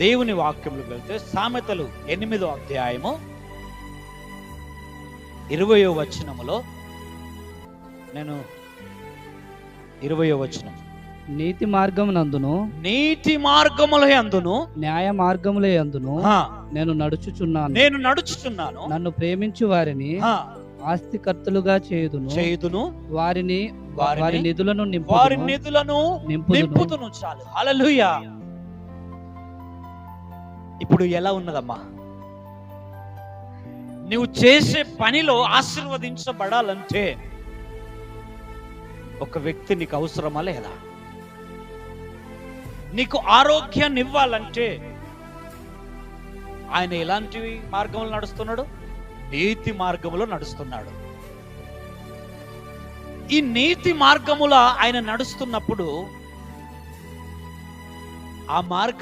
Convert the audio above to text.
దేవుని వాక్యంలోకి వెళ్తే సామెతలు 8వ అధ్యాయము 20వ వచనములో, నేను 20వ వచనం, నీతి మార్గమునందును నీతి మార్గముల యందును న్యాయ మార్గముల యందును నేను నడుచుచున్నాను. నన్ను ప్రేమించు వారిని ఆస్తికర్తలుగా చేయుదును. వారి నిధులను నింపుదును. చాలు. హల్లెలూయా. ఇప్పుడు ఎలా ఉన్నదమ్మా? నువ్వు చేసే పనిలో ఆశీర్వదించబడాలంటే ఒక వ్యక్తి నీకు అవసరమా లేదా? నీకు ఆరోగ్యాన్ని ఇవ్వాలంటే ఆయన ఎలాంటి మార్గంలో నడుస్తున్నాడు? నీతి మార్గములో నడుస్తున్నాడు. ఈ నీతి మార్గములో ఆయన నడుస్తున్నప్పుడు ఆ మార్గం